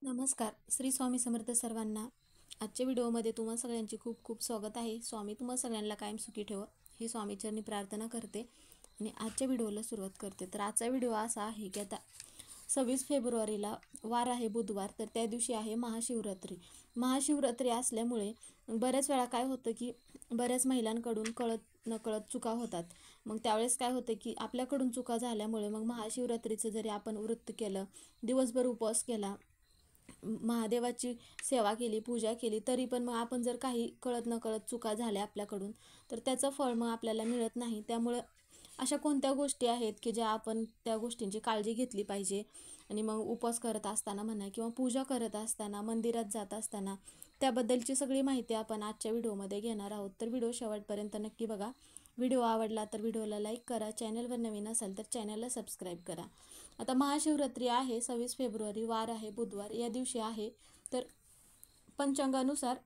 नमस्कार. श्री स्वामी समर्थ सर्वांना. आजच्या व्हिडिओमध्ये तुम्हा सगळ्यांचे खूप खूप स्वागत आहे. स्वामी तुम्हा सगळ्यांना कायम सुखी ठेव ही स्वामीचरणी प्रार्थना करते आणि आजच्या व्हिडिओला सुरुवात करते. तर आजचा व्हिडिओ असा आहे की आता 26 फेब्रुवारीला वार आहे बुधवार, तर त्या दिवशी आहे महाशिवरात्री. महाशिवरात्री असल्यामुळे बऱ्याच वेळा काय होतं की बऱ्याच महिलांकडून कळत नकळत चुका होतात. मग त्यावेळेस काय होतं की आपल्याकडून चुका झाल्यामुळे मग महाशिवरात्रीचं जरी आपण व्रत केलं, दिवसभर उपवास केला, महादेवाची सेवा केली, पूजा केली, तरी पण मग आपण जर काही कळत नकळत चुका झाल्या आपल्याकडून, तर त्याचं फळ मग आपल्याला मिळत नाही. त्यामुळं अशा कोणत्या गोष्टी आहेत की ज्या आपण त्या गोष्टींची काळजी घेतली पाहिजे. आणि मग उपवास करत असताना म्हणा किंवा पूजा करत असताना, मंदिरात जात असताना, त्याबद्दलची सगळी माहिती आपण आजच्या व्हिडिओमध्ये घेणार आहोत. तर व्हिडिओ शेवटपर्यंत नक्की बघा. व्हिडिओ आवडला तर व्हिडिओला लाईक करा, चॅनलवर नवीन असाल तर चॅनलला सबस्क्राईब करा. आता महाशिवरात्री आहे 26 फेब्रुवारी, वार आहे बुधवार, या दिवशी आहे. तर पंचांगानुसार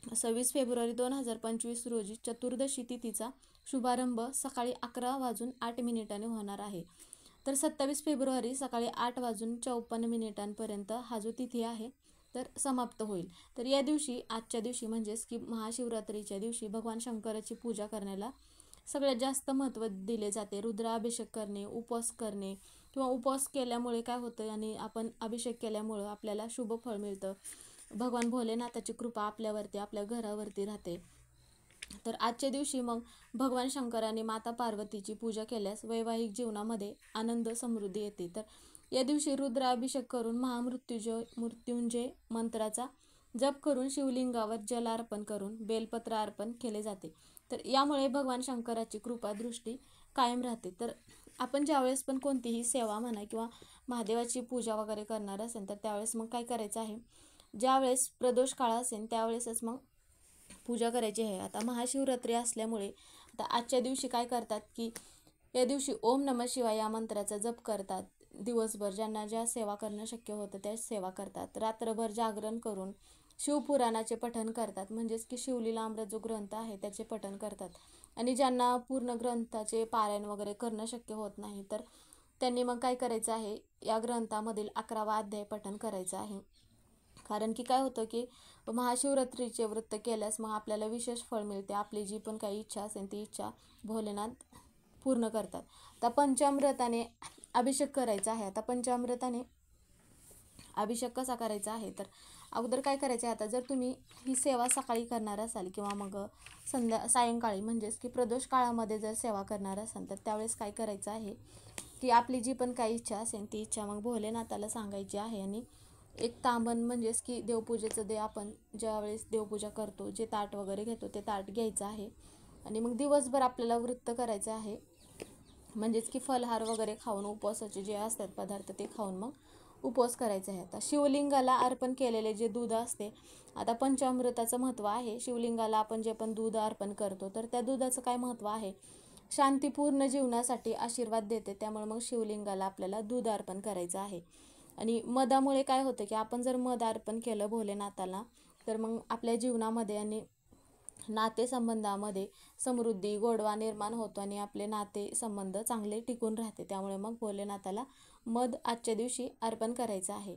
26 फेब्रुवारी 2025 रोजी चतुर्दशी तिथीचा शुभारंभ सकाळी 11:08 होणार आहे. तर 27 फेब्रुवारी सकाळी 8:54 हा जो तिथी आहे तर समाप्त होईल. तर या दिवशी, आजच्या दिवशी म्हणजेच की महाशिवरात्रीच्या दिवशी भगवान शंकराची पूजा करण्याला सगळ्यात जास्त महत्त्व दिले जाते. रुद्राभिषेक करणे, उपवास करणे किंवा उपवास केल्यामुळे काय होतं आणि आपण अभिषेक केल्यामुळं आपल्याला शुभ फळ मिळतं. भगवान भोलेनाथाची कृपा आपल्यावरती, आपल्या घरावरती राहते. तर आजच्या दिवशी मग भगवान शंकर आणि माता पार्वतीची पूजा केल्यास वैवाहिक जीवनामध्ये आनंद समृद्धी येते. तर या दिवशी रुद्राभिषेक करून मृत्युंजय मंत्राचा जप करून शिवलिंगावर जल अर्पण करून बेलपत्र अर्पण केले जाते. तर यामुळे भगवान शंकराची कृपा दृष्टी कायम राहते. तर आपण ज्यावेळेस पण कोणतीही सेवा म्हणा किंवा महादेवाची पूजा वगैरे करणार असेल तर त्यावेळेस मग काय करायचं आहे, ज्यावेळेस प्रदोष काळ असेल त्यावेळेसच मग पूजा करायची आहे. आता महाशिवरात्री असल्यामुळे आता आजच्या दिवशी काय करतात की या दिवशी ओम नमः शिवाय या मंत्राचा जप करतात. दिवसभर ज्यांना ज्या सेवा करणं शक्य होतं त्या सेवा करतात. रात्रभर जागरण करून शिवपुराणाचे पठण करतात, म्हणजेच की शिवलीलामृत जो ग्रंथ आहे त्याचे पठण करतात. आणि ज्यांना पूर्ण ग्रंथाचे पारायण वगैरे करणं शक्य होत नाही तर त्यांनी मग काय करायचं आहे, या ग्रंथामधील 11वा अध्याय पठण करायचा आहे. कारण की काय होतं की महाशिवरात्रीचे व्रत केल्यास मग आपल्याला विशेष फळ मिळते. आपली जी पण काही इच्छा असेल ती इच्छा भोलेनाथ पूर्ण करतात. आता पंचामृताने अभिषेक करायचा आहे. आता पंचामृताने अभिषेक कसा करायचा आहे, तर अगोदर काय करायचं आहे, आता जर तुम्ही ही सेवा सकाळी करणार असाल किंवा मग सायंकाळी म्हणजेच की प्रदोष काळामध्ये जर सेवा करणार असाल तर त्यावेळेस काय करायचं आहे की आपली जी पण काही इच्छा असेल ती इच्छा मग भोलेनाथाला सांगायची आहे. आणि एक तांबण म्हणजेच की देवपूजेचं आपण ज्यावेळेस देवपूजा करतो जे ताट वगैरे घेतो ते ताट घ्यायचं आहे. आणि मग दिवसभर आपल्याला व्रत करायचं आहे, म्हणजेच की फलहार वगैरे खाऊन उपवासाचे जे असतात पदार्थ ते खाऊन मग उपवास करायचा आहे. आता शिवलिंगाला अर्पण केलेले जे दूध असते, आता पंचामृताचं महत्त्व आहे. शिवलिंगाला आपण जे पण दूध अर्पण करतो तर त्या दुधाचं काय महत्त्व आहे, शांतीपूर्ण जीवनासाठी आशीर्वाद देते. त्यामुळे मग शिवलिंगाला आपल्याला दूध अर्पण करायचं आहे. आणि मधामुळे काय होतं की आपण जर मध अर्पण केलं भोलेनाथाला तर मग आपल्या जीवनामध्ये आणि नातेसंबंधामध्ये समृद्धी, गोडवा निर्माण होतो आणि आपले नातेसंबंध चांगले टिकून राहते. त्यामुळे मग भोलेनाथाला मध आजच्या दिवशी अर्पण करायचं आहे.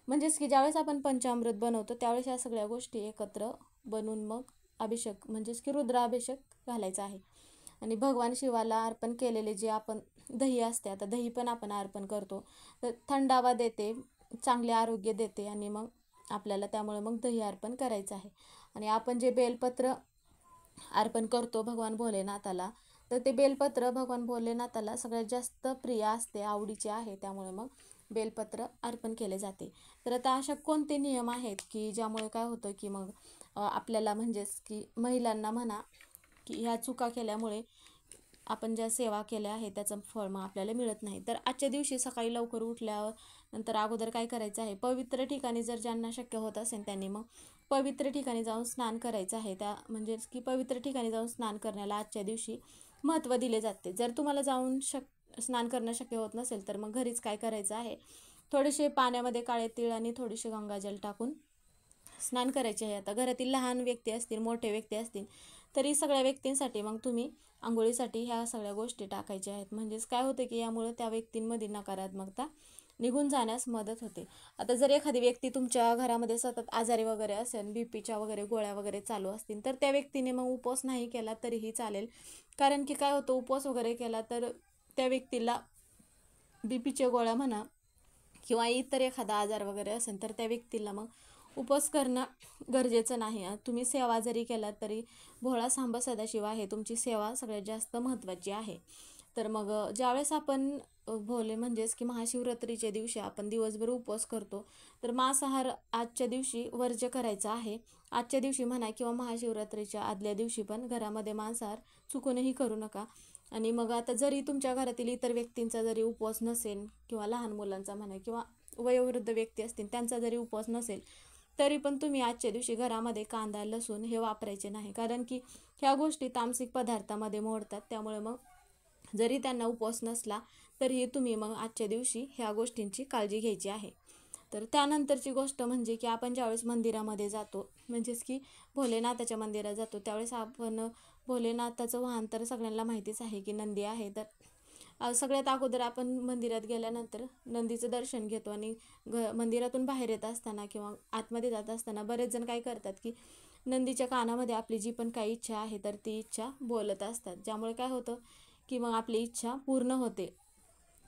म्हणजेच की ज्यावेळेस आपण पंचामृत बनवतो त्यावेळेस या सगळ्या गोष्टी एकत्र बनवून मग अभिषेक म्हणजेच की रुद्राभिषेक घालायचा आहे. आणि भगवान शिवाला अर्पण केलेले जे आपण दही असते, आता दही पण आपण अर्पण करतो तर थंडावा देते, चांगले आरोग्य देते आणि मग आपल्याला त्यामुळे मग दही अर्पण करायचं आहे. आणि आपण जे बेलपत्र अर्पण करतो भगवान भोलेनाथाला तर ते बेलपत्र भगवान भोलेनाथाला सगळ्यात जास्त प्रिय असते, आवडीचे आहे. त्यामुळे मग बेलपत्र अर्पण केले जाते. तर आता अशा कोणते नियम आहेत की ज्यामुळे काय होतं की मग आपल्याला म्हणजेच की महिलांना म्हणा की ह्या चुका केल्यामुळे आपण ज्या सेवा केल्या आहे त्याचं फळ मग आपल्याला मिळत नाही. तर आजच्या दिवशी सकाळी लवकर उठल्यावर नंतर अगोदर काय करायचं आहे, पवित्र ठिकाणी जर ज्यांना शक्य होत असेल त्यांनी मग पवित्र ठिकाणी जाऊन स्नान करायचं आहे. त्या म्हणजेच की पवित्र ठिकाणी जाऊन स्नान करण्याला आजच्या दिवशी महत्त्व दिले जाते. जर तुम्हाला जाऊन स्नान करणं शक्य होत नसेल तर मग घरीच काय करायचं आहे, थोडेसे पाण्यामध्ये काळे तीळ आणि थोडेसे गंगाजल टाकून स्नान करायचे आहे. आता घरातील लहान व्यक्ती असतील, मोठे व्यक्ती असतील तरी सगळ्या व्यक्तींसाठी मग तुम्ही आंघोळीसाठी ह्या सगळ्या गोष्टी टाकायच्या आहेत. म्हणजेच काय होतं की यामुळे त्या व्यक्तींमध्ये नकारात्मकता निघून जाण्यास मदत होते. आता जर एखादी व्यक्ती तुमच्या घरामध्ये सतत आजारी वगैरे असेल, बीपीच्या वगैरे गोळ्या वगैरे चालू असतील, तर त्या व्यक्तीने मग उपवास नाही केला तरीही चालेल. कारण की काय होतं, उपवास वगैरे केला तर त्या व्यक्तीला बीपीच्या गोळ्या म्हणा किंवा इतर एखादा आजार वगैरे असेल तर त्या व्यक्तीला मग उपवास करणं गरजेचं नाही. तुम्ही सेवा जरी केला तरी भोळा सांब सदाशिव आहे, तुमची सेवा सगळ्यात जास्त महत्त्वाची आहे. तर मग ज्यावेळेस आपण भोले म्हणजेच की महाशिवरात्रीच्या दिवशी आपण दिवसभर उपवास करतो, तर मांसाहार आजच्या दिवशी वर्ज्य करायचा आहे. आजच्या दिवशी म्हणा किंवा महाशिवरात्रीच्या आदल्या दिवशी पण घरामध्ये मांसाहार चुकूनही करू नका. आणि मग आता जरी तुमच्या घरातील इतर व्यक्तींचा जरी उपवास नसेल किंवा लहान मुलांचा म्हणा किंवा वयोवृद्ध व्यक्ती असतील त्यांचा जरी उपवास नसेल, तरी पण तुम्ही आजच्या दिवशी घरामध्ये कांदा लसूण हे वापरायचे नाही. कारण की ह्या गोष्टी तामसिक पदार्थामध्ये मोडतात. त्यामुळे मग जरी त्यांना उपवास नसला तरीही तुम्ही मग आजच्या दिवशी ह्या गोष्टींची काळजी घ्यायची आहे. तर त्यानंतरची गोष्ट म्हणजे की आपण ज्यावेळेस मंदिरामध्ये जातो, म्हणजेच की भोलेनाथाच्या मंदिरात जातो, त्यावेळेस आपण भोलेनाथाचं वाहन तर सगळ्यांना माहितीच आहे की नंदी आहे. तर सगळ्यात अगोदर आपण मंदिरात गेल्यानंतर नंदीचं दर्शन घेतो आणि मंदिरातून बाहेर येत असताना किंवा आतमध्ये जात असताना बरेच जण काय करतात की नंदीच्या कानामध्ये आपली जी पण काही इच्छा आहे तर ती इच्छा बोलत असतात, ज्यामुळे काय होतं की मग आपली इच्छा पूर्ण होते.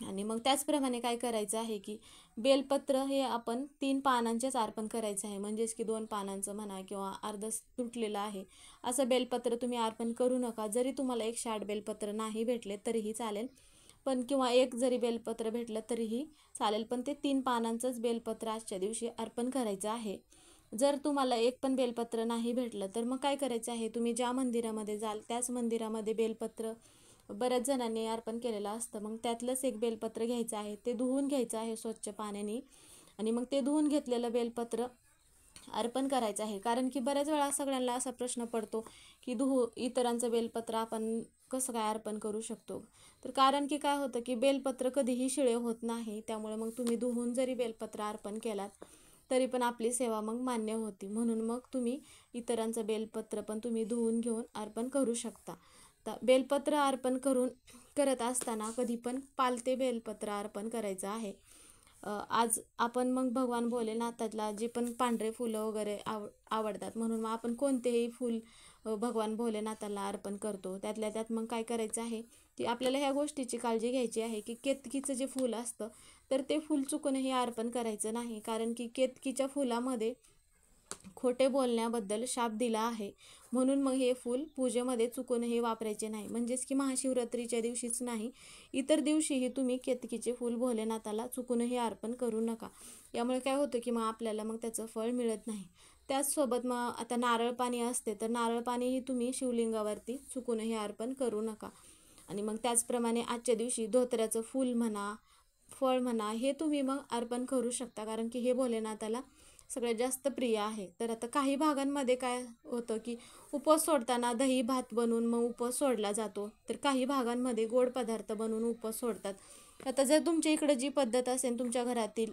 आणि मग त्याचप्रमाणे काय करायचं आहे की बेलपत्र हे आपण 3 पानांचेच अर्पण करायचं आहे. म्हणजेच की 2 पानांचं म्हणा किंवा अर्ध तुटलेलं आहे असं बेलपत्र तुम्ही अर्पण करू नका. जरी तुम्हाला 108 बेलपत्र नाही भेटले तरीही चालेल, पण किंवा एक जरी बेलपत्र भेटलं तरीही चालेल, पण ते 3 पानांचंच बेलपत्र आजच्या दिवशी अर्पण करायचं आहे. जर तुम्हाला एक पण बेलपत्र नाही भेटलं तर मग काय करायचं आहे, तुम्ही ज्या मंदिरामध्ये जाल त्याच मंदिरामध्ये बेलपत्र बऱ्याच जणांनी अर्पण केलेलं असतं. मग त्यातलंच एक बेलपत्र घ्यायचं आहे, ते धुवून घ्यायचं आहे स्वच्छ पाण्याने आणि मग ते धुवून घेतलेलं बेलपत्र अर्पण करायचं आहे. कारण की बऱ्याच वेळा सगळ्यांना असा प्रश्न पडतो की इतरांचं बेलपत्र आपण कसं काय अर्पण करू शकतो. तर कारण की काय होतं की बेलपत्र कधीही शिळे होत नाही. त्यामुळे मग तुम्ही धुवून जरी बेलपत्र अर्पण केलात तरी पण आपली सेवा मग मान्य होती. म्हणून मग तुम्ही इतरांचं बेलपत्र पण तुम्ही धुवून घेऊन अर्पण करू शकता. तर बेलपत्र अर्पण करत असताना कधी पण पालते बेलपत्र अर्पण करायचं आहे. आज आपण मग भगवान भोलेनाथाला जे पण पांढरे फुलं वगैरे आवडतात, म्हणून मग आपण कोणतेही फूल भगवान भोलेनाथाला अर्पण करतो. त्यातल्या त्यात मग काय करायचं आहे की आपल्याला ह्या गोष्टीची काळजी घ्यायची आहे की केतकीचं जे फूल असतं तर ते फूल चुकूनही अर्पण करायचं नाही. कारण की केतकीच्या फुलामध्ये खोटे बोलण्याबद्दल शाप दिला आहे. म्हणून मग हे फूल पूजेमध्ये चुकूनही वापरायचे नाही. म्हणजेच की महाशिवरात्रीच्या दिवशीच नाही, इतर दिवशीही तुम्ही केतकीचे फूल भोलेनाथाला चुकूनही अर्पण करू नका. यामुळे काय होतं की मग आपल्याला मग त्याचं फळ मिळत नाही. त्याचसोबत मग आता नारळ पाणी असते, तर नारळ पाणीही तुम्ही शिवलिंगावरती चुकूनही अर्पण करू नका. आणि मग त्याचप्रमाणे आजच्या दिवशी धोत्र्याचं फूल म्हणा, फळ म्हणा, हे तुम्ही मग अर्पण करू शकता. कारण की हे भोलेनाथाला सगळ्यात जास्त प्रिय आहे. तर आता काही भागांमध्ये काय होतं की उपवास सोडताना दही भात बनवून मग उपवास सोडला जातो, तर काही भागांमध्ये गोड पदार्थ बनवून उपवास सोडतात. आता जर तुमच्या इकडे जी पद्धत असेल, तुमच्या घरातील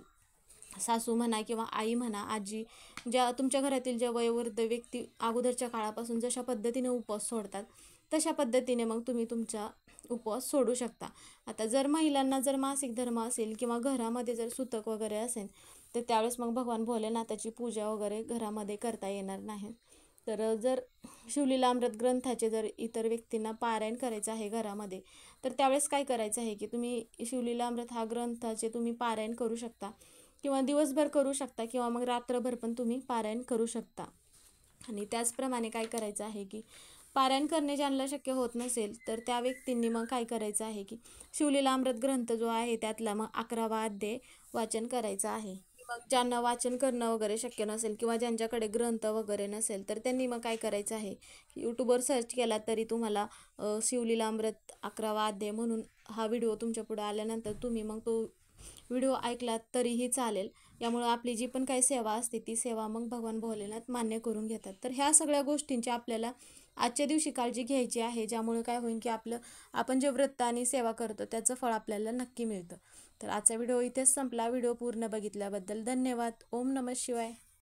सासू म्हणा किंवा आई म्हणा, आजी, ज्या तुमच्या घरातील ज्या वयोवृद्ध व्यक्ती अगोदरच्या काळापासून जशा पद्धतीने उपवास सोडतात तशा पद्धतीने मग तुम्ही तुमचा उपवास सोडू शकता. आता जर महिलांना जर मासिक धर्म असेल किंवा घरामध्ये जर सुतक वगैरे असेल तर त्यावेळेस मग भगवान भोलेनाथाची पूजा वगैरे घरामध्ये करता येणार नाही. तर जर शिवलीलामृत ग्रंथाचे जर इतर व्यक्तींना पारायण करायचं आहे घरामध्ये, तर त्यावेळेस काय करायचं आहे की तुम्ही शिवलीलामृत हा ग्रंथाचे तुम्ही पारायण करू शकता किंवा दिवसभर करू शकता किंवा मग रात्रभर पण तुम्ही पारायण करू शकता. आणि त्याचप्रमाणे काय करायचं आहे की पारायण करणे ज्यांना शक्य होत नसेल तर त्या व्यक्तींनी मग काय करायचं आहे की शिवलीलामृत ग्रंथ जो आहे त्यातला मग 11वा अध्याय वाचन करायचं आहे. मग ज्यांना वाचन करणं वगैरे शक्य नसेल किंवा ज्यांच्याकडे ग्रंथ वगैरे नसेल तर त्यांनी मग काय करायचं आहे, यूट्यूबवर सर्च केला तरी तुम्हाला शिवलीलामृत 11वा अध्याय म्हणून हा व्हिडिओ तुमच्या पुढे आल्यानंतर तुम्ही मग तो व्हिडिओ ऐकलात तरीही चालेल. यामुळं आपली जी पण काही सेवा असते ती सेवा मग भगवान भोलेनाथ मान्य करून घेतात. तर ह्या सगळ्या गोष्टींची आपल्याला आजच्या दिवशी काळजी घ्यायची आहे, ज्यामुळे काय होईल की आपण जे व्रत आणि सेवा करतो त्याचं फळ आपल्याला नक्की मिळतं. तर आजचा व्हिडिओ इथेच संपला. व्हिडिओ पूर्ण बघितल्याबद्दल धन्यवाद. ओम नमः शिवाय.